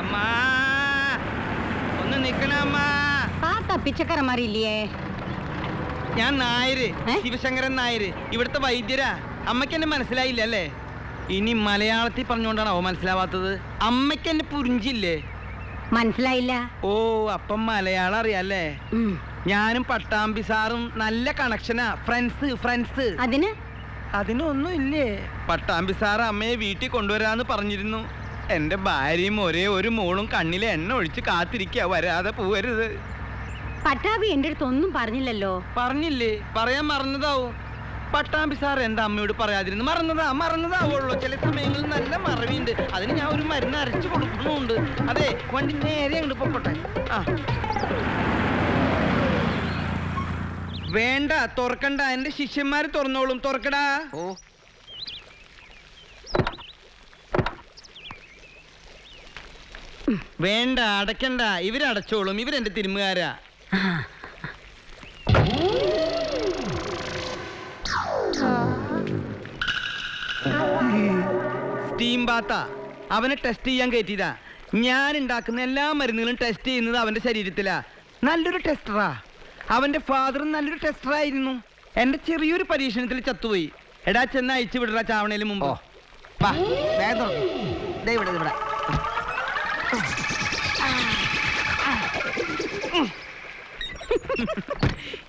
അമ്മാ ഒന്ന് നിക്കണമ്മാ. പിച്ചക്കറ മാറിയില്ലേ? ഞാൻ നായര്, ശിവശങ്കരൻ നായര്, ഇവിടുത്തെ വൈദ്യരാ. അമ്മയ്ക്ക് എന്നെ മനസ്സിലായില്ല അല്ലേ? ഇനി മലയാളത്തിൽ പറഞ്ഞുകൊണ്ടാണോ മനസ്സിലാവാത്തത്? അമ്മയ്ക്ക് എന്നെ പുരിഞ്ചില്ലേ? മനസ്സിലായില്ല. ഓ, അപ്പം മലയാളം അറിയാല്ലേ? ഞാനും പട്ടാമ്പി സാറും നല്ല കണക്ഷനാ. ഫ്രണ്ട്സ്. അതിനൊന്നും ഇല്ലേ? പട്ടാമ്പി സാറ് അമ്മയെ വീട്ടിൽ കൊണ്ടുവരാന്ന് പറഞ്ഞിരുന്നു. എന്റെ ഭാര്യയും ഒരേ ഒരു മോളും കണ്ണിലെ എണ്ണ ഒഴിച്ച് കാത്തിരിക്കുക, വരാതെ പോവരുത്. പട്ടാമ്പി എന്റെ അടുത്ത് ഒന്നും പറഞ്ഞില്ലല്ലോ. പറഞ്ഞില്ലേ? പറയാൻ മറന്നതാവും. പട്ടാമ്പി സാർ എന്റെ അമ്മയോട് പറയാതിരുന്നു. മറന്നതാവുള്ളൂ. ചില സമയങ്ങളിൽ നല്ല മറവിയുണ്ട്. അതിന് ഞാൻ ഒരു മരുന്ന് അരച്ചു കൊടുക്കുന്നുണ്ട്. അതെ, വണ്ടി നേരെ അങ്ങോട്ട് പൊക്കോട്ടെ. വേണ്ട, തുറക്കണ്ട. എന്റെ ശിഷ്യന്മാര് തുറന്നോളും. തുറക്കടാ. ഓ, വേണ്ട, അടയ്ക്കണ്ട. ഇവരടച്ചോളും. ഇവരെന്റെ തിരുമുകാരാ. സ്റ്റീം ബാത്താ. അവനെ ടെസ്റ്റ് ചെയ്യാൻ കയറ്റിയതാ. ഞാൻ ഉണ്ടാക്കുന്ന എല്ലാ മരുന്നുകളും ടെസ്റ്റ് ചെയ്യുന്നത് അവന്റെ ശരീരത്തിലാ. നല്ലൊരു ടെസ്റ്ററാ. അവന്റെ ഫാദറും നല്ലൊരു ടെസ്റ്ററായിരുന്നു. എന്റെ ചെറിയൊരു പരീക്ഷണത്തിൽ ചത്തുപോയി. എടാ, ചെന്ന് അയച്ചു വിടറാ ചാവണേലും മുമ്പ്.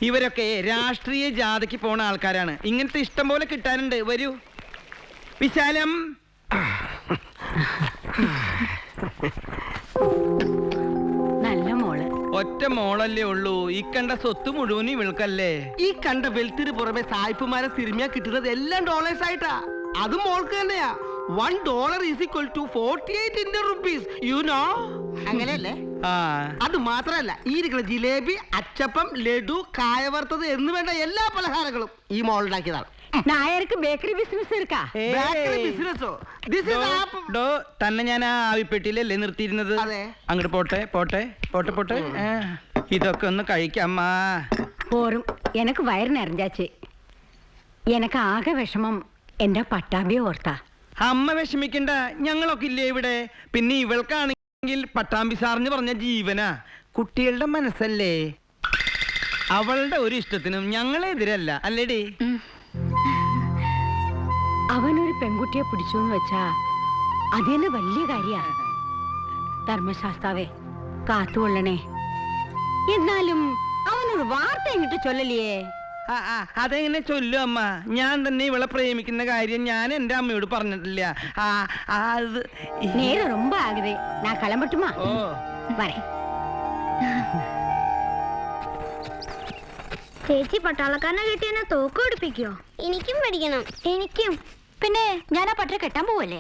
ഇവരൊക്കെ രാഷ്ട്രീയ ജാഥയ്ക്ക് പോണ ആൾക്കാരാണ്. ഇങ്ങനത്തെ ഇഷ്ടം പോലെ കിട്ടാനുണ്ട്. വരൂ. വിശാലം. നല്ല മോള്. ഒറ്റ മോളല്ലേ ഉള്ളൂ. ഈ കണ്ട സ്വത്ത് മുഴുവനും ഇവൾക്കല്ലേ. ഈ കണ്ട വെൽത്തിന് പുറമെ സായിപ്പുമാരെ സിനിമ കിട്ടുന്നത് എല്ലാം ഡോളേഴ്സ് ആയിട്ടാ. അത് മോൾക്ക് തന്നെയാ. $1 is equal to 48 Indian rupees. You know? അങ്ങനെയല്ലേ? അത് മാത്രല്ല, ഈ ഇരിക്കുന്ന ജിലേബി, അച്ചപ്പം, ലഡു, കായവറുത്തത് എന്ന് വേണ്ട എല്ലാ പലഹാരങ്ങളും ഈ മോൾ ഉണ്ടാക്കിയതാണ്. നായർക്ക് ബേക്കറി ബിസിനസ് എടുക്കാ. ബിസിനസ്സോ? തന്നെ ഞാൻ ആ ആവിപ്പെട്ടിയിലല്ലേ നിർത്തിയിരുന്നത്? അങ്ങോട്ട് പോട്ടെ. ഇതൊക്കെ ഒന്ന് കഴിക്കമ്മാ. പോറും. എനക്ക് വയറിനറിഞ്ഞാച്ച്. എനക്ക് ആകെ വിഷമം എന്റെ പട്ടാമ്പിയെ ഓർത്താ. അമ്മ വിഷമിക്കണ്ട, ഞങ്ങളൊക്കെ ഇല്ലേ ഇവിടെ. പിന്നെ ഇവൾക്കാണെങ്കിൽ പട്ടാമ്പി സാറിന് പറഞ്ഞ ജീവനാ. കുട്ടികളുടെ മനസ്സല്ലേ. അവളുടെ ഒരു ഇഷ്ടത്തിനും ഞങ്ങളെതിരല്ല, അല്ലേടി? അവനൊരു പെൺകുട്ടിയെ പിടിച്ചു എന്ന് വെച്ചാ അതന്നെ വലിയ കാര്യാ. ധർമ്മശാസ്താവേ, കാത്തുകൊള്ളണേ. എന്നാലും അവനൊരു വാർത്ത എങ്ങിട്ട് ചൊല്ലലിയേ? അതെങ്ങനെ ചൊല്ലും അമ്മ? ഞാൻ തന്നെ ഇവളെ പ്രേമിക്കുന്ന കാര്യം ഞാൻ എന്റെ അമ്മയോട് പറഞ്ഞിട്ടില്ല. നേരെ ரொம்ப ആകുതേ. ഞാൻ കളമ്പട്ടുമാ. വരേ. ചേച്ചി പട്ടാളക്കാരനെ കിട്ടിയെന്നെ തോക്ക് പഠിപ്പിക്കോ? എനിക്കും പഠിക്കണം. എനിക്കും. പിന്നെ ഞാൻ ആ പട്ടരെ കെട്ടാൻ പോവല്ലേ?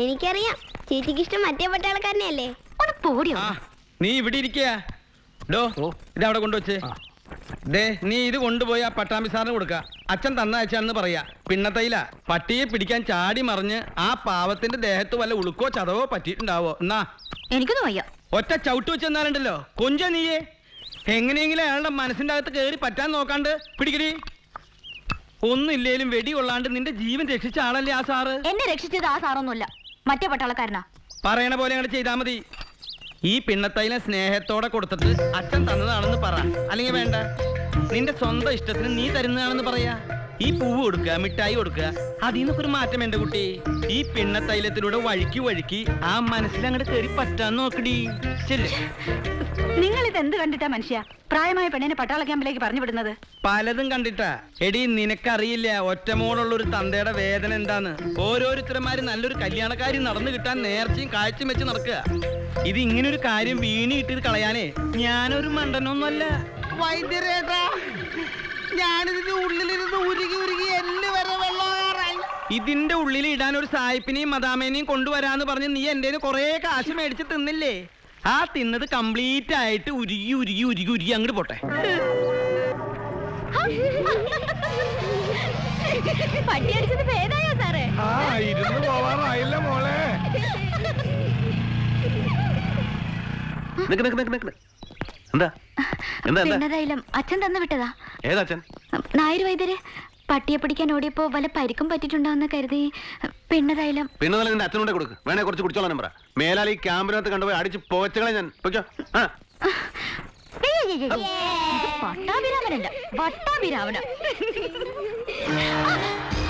എനിക്കറിയാം. ചേച്ചിക്ക് ഇഷ്ടം മറ്റേ പട്ടാളക്കാരനെയല്ലേ? ഒന്ന് പോടിയോ. നീ ഇവിടെ ഇരിക്കുക. ഇതവിടെ കൊണ്ടുവച്ചേ. നീ ഇത് കൊണ്ടുപോയി ആ പട്ടാമ്പി സാറിന് കൊടുക്ക. അച്ഛൻ തന്നയച്ചാന്ന് പറയാ. പിന്നത്തയില പട്ടിയെ പിടിക്കാൻ ചാടി മറിഞ്ഞ് ആ പാവത്തിന്റെ ദേഹത്ത് വല്ല ഉളുക്കോ ചതവോ പറ്റിയിട്ടുണ്ടാവോ? എന്നാ എനിക്കൊന്നും വയ്യ. ഒറ്റ ചവിട്ട് വെച്ചെന്നാലുണ്ടല്ലോ കൊഞ്ച നീയേ. എങ്ങനെയെങ്കിലും അയാളുടെ മനസ്സിന്റെ അകത്ത് കയറി പറ്റാൻ നോക്കാണ്ട് പിടിക്കടി. ഒന്നുമില്ലേലും വെടി കൊള്ളാണ്ട് നിന്റെ ജീവൻ രക്ഷിച്ച ആളല്ലേ ആ സാറ്. എന്നെ രക്ഷിച്ചത് ആ സാറൊന്നുമല്ല, മറ്റേ പട്ടാളക്കാരനാ. പറയണ പോലെ അങ്ങോട്ട് ചെയ്താൽ മതി. ഈ പിണ്ണത്തൈല സ്നേഹത്തോടെ കൊടുത്തിട്ട് അച്ഛൻ തന്നതാണെന്ന് പറ. അല്ലെങ്കിൽ വേണ്ട, നിന്റെ സ്വന്തം ഇഷ്ടത്തിന് നീ തരുന്നതാണെന്ന് പറയാ. ഈ പൂവ് കൊടുക്കുക, മിഠായി കൊടുക്കുക, അതിൽ നിന്നൊക്കെ ഒരു മാറ്റം എന്റെ കുട്ടി. ഈ പിണ്ണത്തൈലത്തിലൂടെ വഴുക്കി ആ മനസ്സിലങ്ങോട്ട് കയറി പറ്റാൻ നോക്കടി. ശരി. നിങ്ങൾ ഇത് എന്ത് കണ്ടിട്ടാ മനുഷ്യ പ്രായമായ പെണ്ണിനെ പട്ടാള ക്യാമ്പിലേക്ക് പറഞ്ഞു വിടുന്നത്? പലതും കണ്ടിട്ടാ. എടി, നിനക്കറിയില്ല ഒറ്റമോടുള്ള ഒരു തന്തയുടെ വേദന എന്താന്ന്. ഓരോരുത്തരന്മാര് നല്ലൊരു കല്യാണക്കാരി നടന്നു കിട്ടാൻ നേർച്ചയും കാഴ്ചയും വെച്ച് നടക്കുക. ഇത് ഇങ്ങനൊരു കാര്യം വീണിട്ട് കളയാനേ ഞാനൊരു മണ്ടനൊന്നുമല്ല. വൈദ്യരേട്ടാ, ഞാനിതിന്റെ ഉള്ളിലിരുന്ന് ഉരുകി എല്ല് വരെ വെള്ളമാറായി. ഇതിന്റെ ഉള്ളിൽ ഇടാൻ ഒരു സായിപ്പിനെയും മദാമേനെയും കൊണ്ടുവരാന്ന് പറഞ്ഞ് നീ എന്റെ കൊറേ കാശ് മേടിച്ച് തിന്നില്ലേ? ആ തിന്നത് കംപ്ലീറ്റ് ആയിട്ട് ഉരുകി അങ്ങോട്ട് പോട്ടെ. പട്ടിയടിച്ചത് ഭേദായോ സാറേ? ഇരുന്ന് പോവാറായില്ല മോളെ. എന്താ? അച്ഛൻ തന്നു വിട്ടതാ. ഏതച്ഛൻ? നായർ വൈദ്യര് പട്ടിയെ പിടിക്കാൻ ഓടിയപ്പോ വല്ല പരിക്കും പറ്റിയിട്ടുണ്ടോന്ന് കരുതി പിണ്ണതൈലം. പിന്നെ നിന്റെ അച്ഛനോടെ കൊടുക്ക്, വേണേ കുറച്ച് കുടിച്ചോളാൻ പറ. മേലാൽ ഈ ക്യാമ്പിനകത്ത് കണ്ടുപോയി അടിച്ച് പോച്ചകളെ ഞാൻ പൊയ്ക്കോ. പട്ടാഭിരാമനല്ല, വട്ടാഭിരാമന.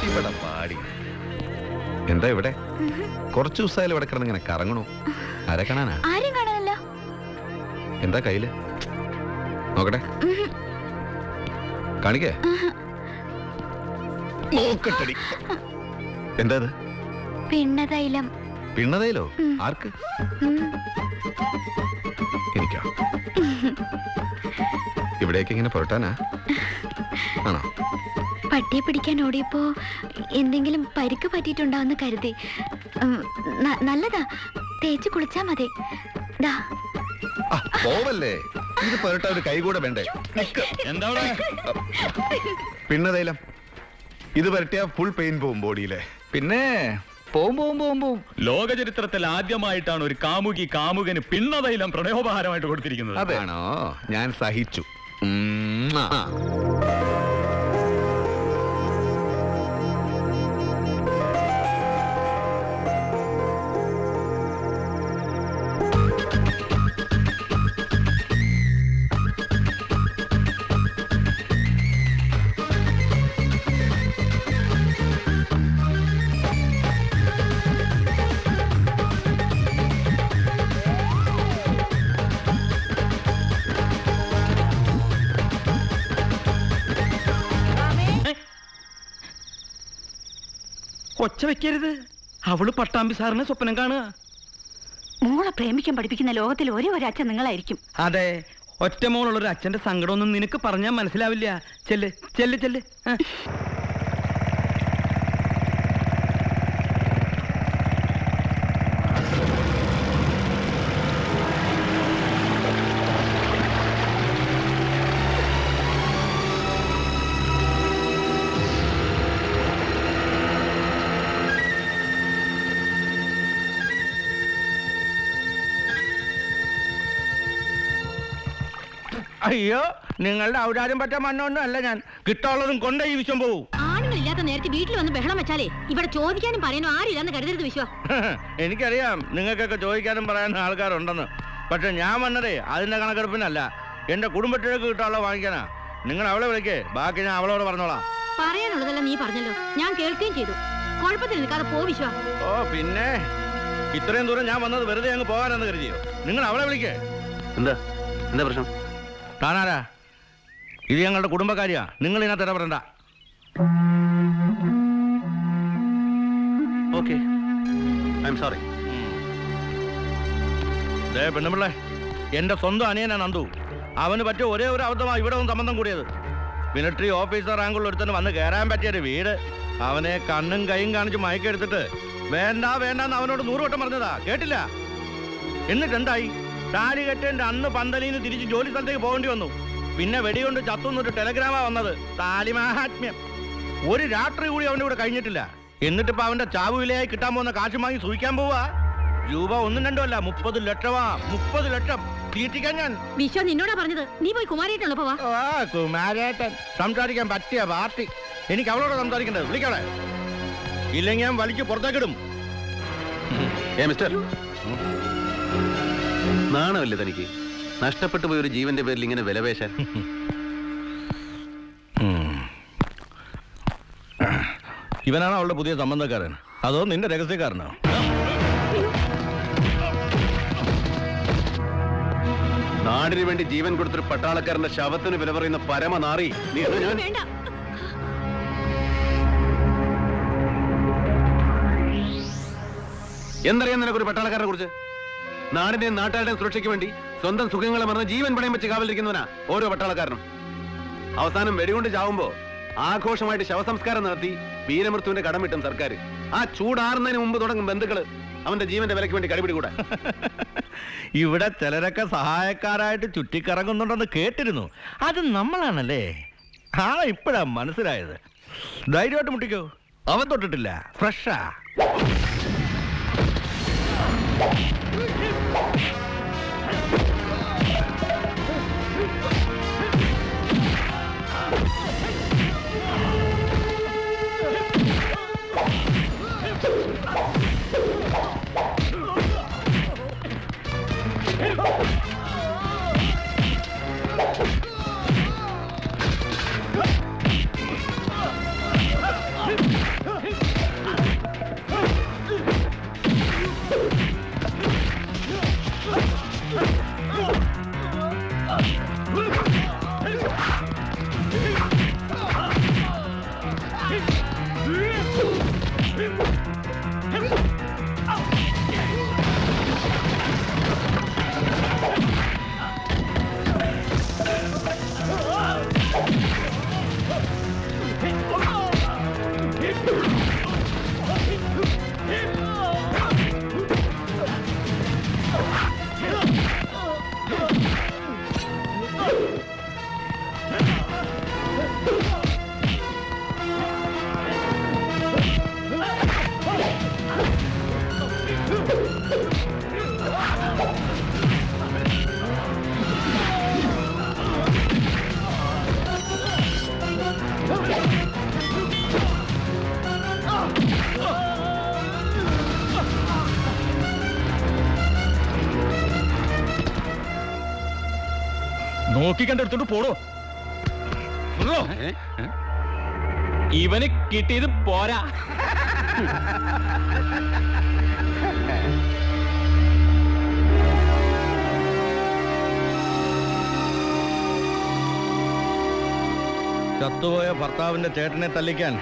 ഇവിടെ പാടി എന്താ ഇവിടെ കുറച്ചു ദിവസമായാലും ഇവിടെ കിടന്ന് ഇങ്ങനെ കറങ്ങണു. ആരെ കാണാനാ? ആരും കാണാനല്ല. എന്താ കയ്യില്? നോക്കട്ടെ, കാണിക്കേ. നോക്കട്ടടി. എന്താ ഇത്? പിണ്ണതൈലം. പിണ്ണതയിലോ? ആർക്ക്? എനിക്കാ? ഇവിടേക്ക് ഇങ്ങനെ പുരട്ടാനാ ആണോ? പട്ടിയെ പിടിക്കാൻ ഓടിയപ്പോ എന്തെങ്കിലും പരിക്ക് പറ്റിയിട്ടുണ്ടാവുന്ന കരുതി. നല്ലതാ, തേച്ച് കുളിച്ചാ മതി. ദാ. പോവല്ലേ, ഇത് പുരട്ട ഒരു കൈ കൂടെ വേണ്ടേ? എന്താ പിണ്ണതൈലം ഇത് പുരട്ടിയ ഫുൾ പെയിൻ പോവും ബോഡിയിലെ. പിന്നെ പോവും. ലോക ചരിത്രത്തിൽ ആദ്യമായിട്ടാണ് ഒരു കാമുകി കാമുകന് പിണ്ണതൈലം പ്രണയോപഹാരമായിട്ട് കൊടുത്തിരിക്കുന്നത്. ആണോ? ഞാൻ സഹിച്ചു. ഒച്ച വെക്കരുത്, അവള് പട്ടാമ്പി സാറിനെ സ്വപ്നം കാണുക. മോളെ പ്രേമിക്കാൻ പഠിപ്പിക്കുന്ന ലോകത്തിൽ ഒരേ ഒരു അച്ഛൻ നിങ്ങളായിരിക്കും. അതെ, ഒറ്റ മോളുള്ള ഒരു അച്ഛന്റെ സങ്കടമൊന്നും നിനക്ക് പറഞ്ഞാൽ മനസ്സിലാവില്ല. ചെല്ല് ചെല്ല് ചെല്ല്. അയ്യോ, നിങ്ങളുടെ ഔദാര്യം പറ്റാൻ മണ്ണൊന്നും അല്ല ഞാൻ. കിട്ടാനുള്ളതും കൊണ്ടേ ഈ വിശ്വം പോവും. ആണുങ്ങളില്ലാത്ത നേരത്തെ വീട്ടിൽ വന്ന് ബഹളം വെച്ചാലേ ഇവിടെ ചോദിക്കാനും പറയാനും ആരില്ലെന്ന് കരുതരുത് വിശ്വ. എനിക്കറിയാം നിങ്ങൾക്കൊക്കെ ചോദിക്കാനും പറയാനും ആൾക്കാരുണ്ടെന്ന്. പക്ഷെ ഞാൻ വന്നതേ അതിന്റെ കണക്കെടുപ്പിനല്ല, എന്റെ കുടുംബത്തിലേക്ക് കിട്ടാനുള്ള വാങ്ങിക്കാനാ. നിങ്ങൾ അവളെ വിളിക്കേ, ബാക്കി ഞാൻ അവളോട് പറഞ്ഞോളാം. പറയാനുള്ളതെല്ലാം നീ പറഞ്ഞല്ലോ, ഞാൻ കേൾക്കുകയും ചെയ്തു. കുഴപ്പത്തിൽ നിൽക്കാതെ പോ വിശ്വ. ഓ പിന്നെ ഇത്രയും ദൂരം ഞാൻ വന്നത് വെറുതെ അങ്ങ് പോകാനെന്ന് കരുതിയോ? നിങ്ങൾ അവളെ വിളിക്കേ. എന്താ എന്താ പ്രശ്നം? താനാരാ? ഇത് ഞങ്ങളുടെ കുടുംബക്കാരിയാ, നിങ്ങൾ ഇതിനകത്ത് ഇടപെടണ്ട. Okay, I am sorry. പെണ്ണുപിള്ളേ, എന്റെ സ്വന്തം അനിയനാ നന്ദു. അവന് പറ്റിയ ഒരേ ഒരു അബദ്ധമാണ് ഇവിടെ ഒന്ന് സംബന്ധം കൂടിയത്. മിലിറ്ററി ഓഫീസർ റാങ്കുള്ള ഒരുത്തന് വന്ന് കയറാൻ പറ്റിയൊരു വീട്. അവനെ കണ്ണും കൈയും കാണിച്ച് മയക്കെടുത്തിട്ട് വേണ്ട വേണ്ടെന്ന് അവനോട് 100 വട്ടം പറഞ്ഞതാ, കേട്ടില്ല. എന്നിട്ട് എന്തായി? താലി കെട്ടേണ്ട അന്ന് പന്തലിന്ന് തിരിച്ച് ജോലി സ്ഥലത്തേക്ക് പോകേണ്ടി വന്നു. പിന്നെ വെടികൊണ്ട് ചത്തുന്നൊരു ടെലഗ്രാമാ വന്നത്. താലിമാഹാത്മ്യം. ഒരു രാത്രി കൂടി അവൻ്റെ കൂടെ കഴിഞ്ഞിട്ടില്ല. എന്നിട്ടിപ്പോ അവന്റെ ചാവു വിലയായി കിട്ടാൻ പോകുന്ന കാശ് വാങ്ങി സൂഹിക്കാൻ പോവാ. രൂപ 1 2 അല്ല, 30 ലക്ഷമാ. 30 ലക്ഷം തീറ്റിക്കാൻ ഞാൻ. വിശ്വ നിന്നോടാ പറഞ്ഞത്, നീ പോയി കുമാരിയിട്ടുള്ളപ്പോ വാ. കുമാരേട്ടൻ സംസാരിക്കാൻ പറ്റിയ പാർട്ടി. എനിക്ക് അവളോട് സംസാരിക്കേണ്ടത്. വിളിക്കണേ, ഇല്ലെങ്കിൽ ഞാൻ വലിക്ക് പുറത്തേക്കിടും. മിസ്റ്റർ, നാണമല്ലേ തനിക്ക്? നഷ്ടപ്പെട്ടു പോയ ഒരു ജീവന്റെ പേരിൽ ഇങ്ങനെ വിലപേശാൻ? ഇവനാണോ അവളുടെ പുതിയ സംബന്ധക്കാരൻ, അതോ നിന്റെ രഹസ്യക്കാരനോ? നാടിന് വേണ്ടി ജീവൻ കൊടുത്തൊരു പട്ടാളക്കാരന്റെ ശവത്തിന് വില പറയുന്ന പരമനാറി നീ. ഞാൻ വേണ്ട. എന്തറിയാം നിനക്കൊരു പട്ടാളക്കാരനെ കുറിച്ച്? നാടിന്റെയും നാട്ടുകാരുടെയും സുരക്ഷയ്ക്ക് വേണ്ടി സ്വന്തം സുഖങ്ങളെ മറന്ന് ജീവൻ പണയം വെച്ച് കാവലിരിക്കുന്നവനാ ഓരോ പട്ടാളക്കാരനും. അവസാനം വെടികൊണ്ട് ചാവുമ്പോ ആഘോഷമായിട്ട് ശവസംസ്കാരം നടത്തി വീരമൃത്യുവിന്റെ കടം വിട്ടും സർക്കാർ. ആ ചൂടാറുന്നതിന് മുമ്പ് തുടങ്ങും ബന്ധുക്കള് അവന്റെ ജീവന്റെ വിലയ്ക്ക് വേണ്ടി കടിപിടി കൂടെ. ഇവിടെ ചിലരൊക്കെ സഹായക്കാരായിട്ട് ചുറ്റിക്കറങ്ങുന്നുണ്ടെന്ന് കേട്ടിരുന്നു. അത് നമ്മളാണല്ലേ. ഇപ്പഴാ മനസ്സിലായത്. ധൈര്യമായിട്ട് മുട്ടിക്കോ, അവൻ തൊട്ടിട്ടില്ല, ഫ്രഷാ. നോക്കിക്കണ്ടെടുത്തോണ്ട് പോടോ. ഇവന് കിട്ടിയത് പോരാ. ചത്തുപോയ ഭർത്താവിന്റെ ചേട്ടനെ തല്ലിക്കാൻ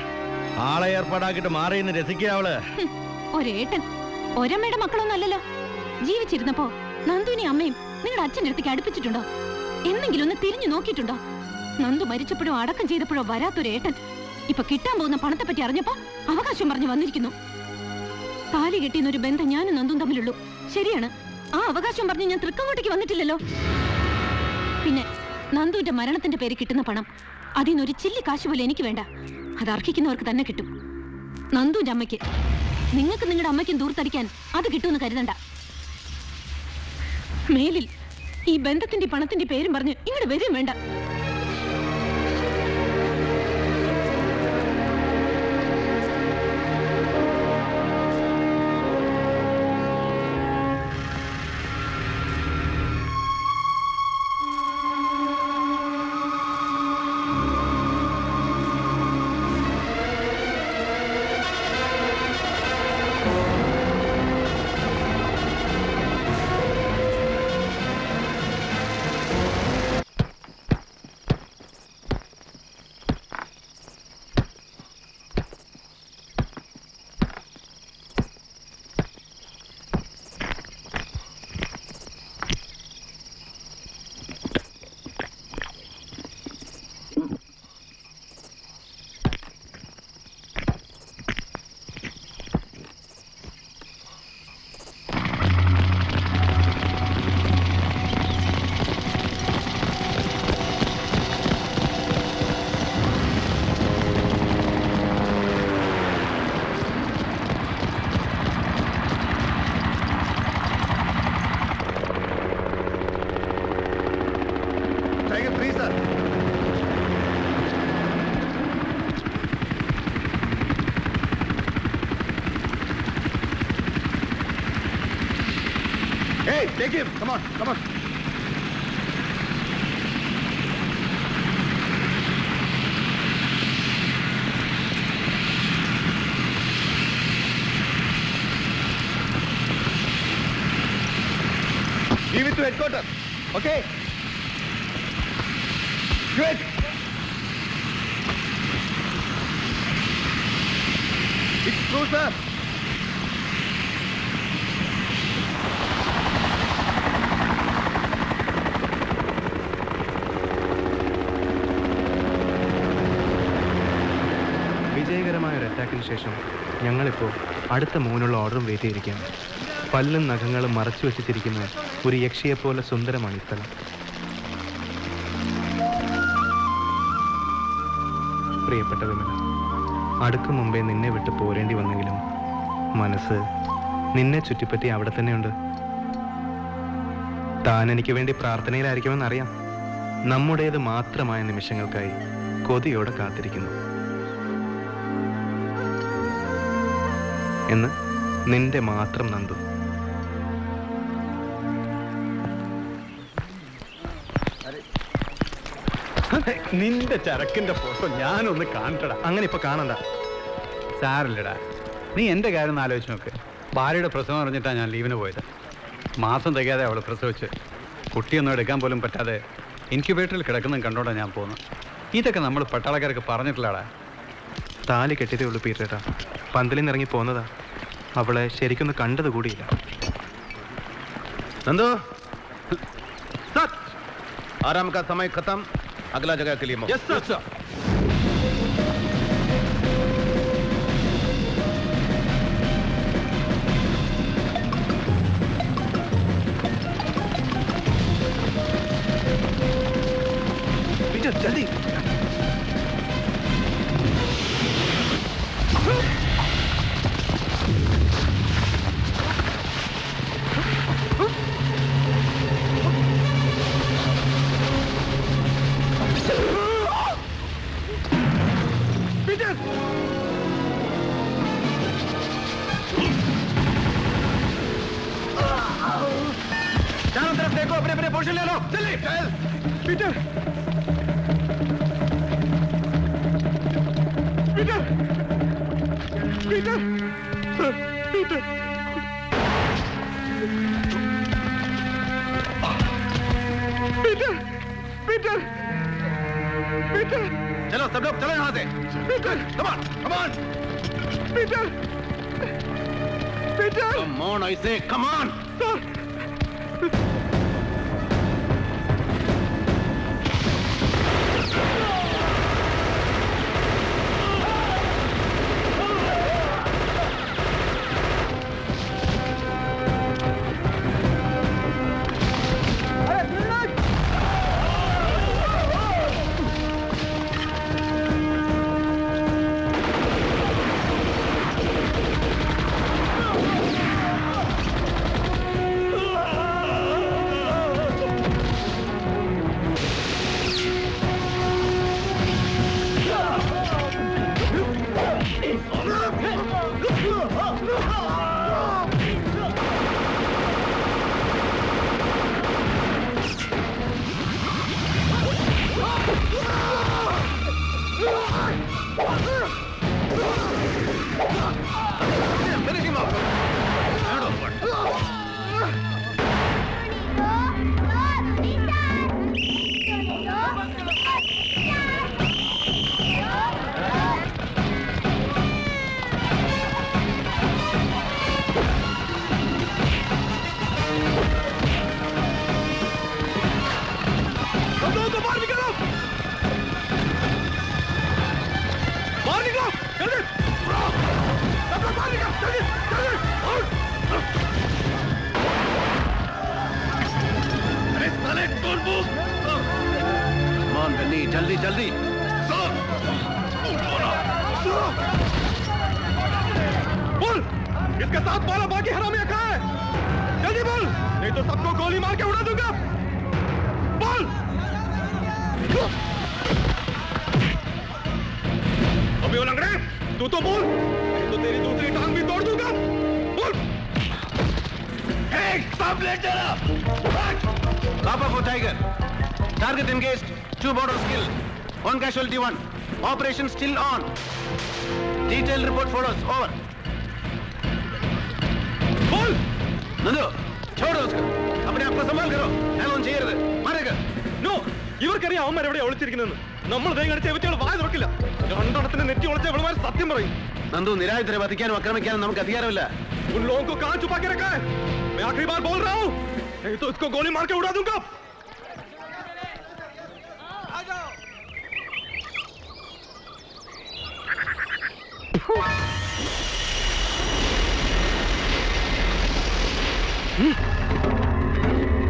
ആളെ ഏർപ്പാടാക്കിട്ട് മാറിയെന്ന് രസിക്കുക അവള്. ഒരേട്ടൻ ഒരമ്മയുടെ മക്കളൊന്നും അല്ലല്ലോ. ജീവിച്ചിരുന്നപ്പോ നന്ദുവിനെ അമ്മയും നിങ്ങളുടെ അച്ഛൻ്റെ അടുത്തേക്ക് അടുപ്പിച്ചിട്ടുണ്ടോ? എന്നെങ്കിലും ഒന്ന് തിരിഞ്ഞു നോക്കിയിട്ടുണ്ടോ? നന്ദു മരിച്ചപ്പോഴോ അടക്കം ചെയ്തപ്പോഴോ വരാത്തൊരേട്ടൻ ഇപ്പൊ കിട്ടാൻ പോകുന്ന പണത്തെ പറ്റി അറിഞ്ഞപ്പോ അവകാശം പറഞ്ഞു വന്നിരിക്കുന്നു. താലി കെട്ടിയെന്നൊരു ബന്ധം ഞാനും നന്ദും തമ്മിലുള്ളൂ. ശരിയാണ്, ആ അവകാശം പറഞ്ഞ് ഞാൻ തൃക്കങ്ങോട്ടേക്ക് വന്നിട്ടില്ലല്ലോ. പിന്നെ നന്ദുവിന്റെ മരണത്തിന്റെ പേര് കിട്ടുന്ന പണം, അതിനൊരു ചില്ലി കാശ് പോലെ എനിക്ക് വേണ്ട. അത് അർഹിക്കുന്നവർക്ക് തന്നെ കിട്ടും. നന്ദുവിന്റെ അമ്മയ്ക്ക്, നിങ്ങൾക്ക് നിങ്ങളുടെ അമ്മയ്ക്കും ദൂർത്തടിക്കാൻ അത് കിട്ടുമെന്ന് കരുതണ്ട. മേലിൽ ഈ ബന്ധത്തിന്റെ പണത്തിന്റെ പേരും പറഞ്ഞ് ഇങ്ങോട്ട് വരും വേണ്ട. Hey, take him. Come on, come on. Give it to headquarters. Okay? Good. It's true, sir. വിജയകരമായ ഒരു അറ്റാക്കിന് ശേഷം ഞങ്ങളിപ്പോൾ അടുത്ത മൂന്നുള്ള ഓർഡറും വെയിറ്റ് ചെയ്തിരിക്കുകയാണ്. പല്ലും നഖങ്ങളും മറച്ചു വെച്ചിരിക്കുന്ന ഒരു യക്ഷിയെപ്പോലെ സുന്ദരമാണ് ഈ സ്ഥലം. പ്രിയപ്പെട്ട വിമല, അടുക്കും മുമ്പേ നിന്നെ വിട്ട് പോരേണ്ടി വന്നെങ്കിലും മനസ്സ് നിന്നെ ചുറ്റിപ്പറ്റി അവിടെ തന്നെയുണ്ട്. താൻ എനിക്ക് വേണ്ടി പ്രാർത്ഥനയിലായിരിക്കുമെന്നറിയാം. നമ്മുടേത് മാത്രമായ നിമിഷങ്ങൾക്കായി കൊതിയോടെ കാത്തിരിക്കുന്നു എന്ന് നിന്റെ മാത്രം നന്ദു. നിന്റെ ചരക്കിന്റെ ഫോട്ടോ ഞാനൊന്ന് കാണട്ടടാ. അങ്ങനെ ഇപ്പൊ കാണണ്ട. സാറില്ലടാ, നീ എന്റെ കാര്യം ഒന്ന് ആലോചിച്ച് നോക്ക്. ഭാര്യയുടെ പ്രസവം അറിഞ്ഞിട്ടാണ് ഞാൻ ലീവിന് പോയത്. മാസം തികയാതെ അവൾ പ്രസവിച്ച് കുട്ടിയൊന്നും എടുക്കാൻ പോലും പറ്റാതെ ഇൻക്യുബേറ്ററിൽ കിടക്കുന്നത് കണ്ടോണ്ടാണ് ഞാൻ പോകുന്നത്. ഇതൊക്കെ നമ്മൾ പട്ടാളക്കാർക്ക് പറഞ്ഞിട്ടില്ലാടാ. താലി കെട്ടിയതേ ഉള്ളൂ പീറ്റേട്ടാ. പന്തലിൽ നിന്ന് ഇറങ്ങി പോന്നതാ. അവളെ ശരിക്കൊന്ന് കണ്ടത് കൂടിയില്ല. नंदू सच आराम का समय खत्म, अगला जगह के लिए Yes, sir, sir. पीटर जल्दी. चारों तरफ देखो, अपने अपने पोजीशन ले लो, जल्दी चल। Peter Peter Peter sir Peter Peter Peter Peter चलो सब लोग चलो यहाँ से। Peter come on come on Peter Peter come on, I say come on. Sir जल्दी जल्दी बोल, इसके साथ बोला बाकी हरामियां कहाँ है? जल्दी बोल, नहीं तो सबको गोली मार के उड़ा दूंगा. बोल. अबे वो लंगड़े, तू तो बोल, नहीं तो तेरी दूसरी टांग भी तोड़ दूंगा. बोल. एक सब ले चला. Copper for Tiger. Target engaged. 2 borders killed. 1 casualty 1. Operation still on. Detailed report photos. Over. बोल. नंदू, छोड़ो उसको. अपने आप को संभाल करो. एलोन चाहिए मारेगा. No, ഇവർക്കറിയാം അവന്മാർ എവിടെ ഒളിച്ചിരിക്കുന്നത്. നമ്മൾ ദേ കാണിച്ച ഇവറ്റകൾ വായ തുറക്കില്ല. രണ്ടെണ്ണത്തിന്റെ നെറ്റി ഒളിച്ച ഇവളുമാർ സത്യം പറയും. नंदू, निरायुधരെ വധിക്കാനും ആക്രമിക്കാനും നമുക്ക് അധികാരമില്ല. उन लोगों को कहां छुपा के रखा है? मैं आखिरी बार बोल रहा हूं, नहीं तो इसको गोली मार के उड़ा दूंगा.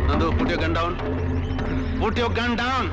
Nandu, put your gun down. Put your gun down.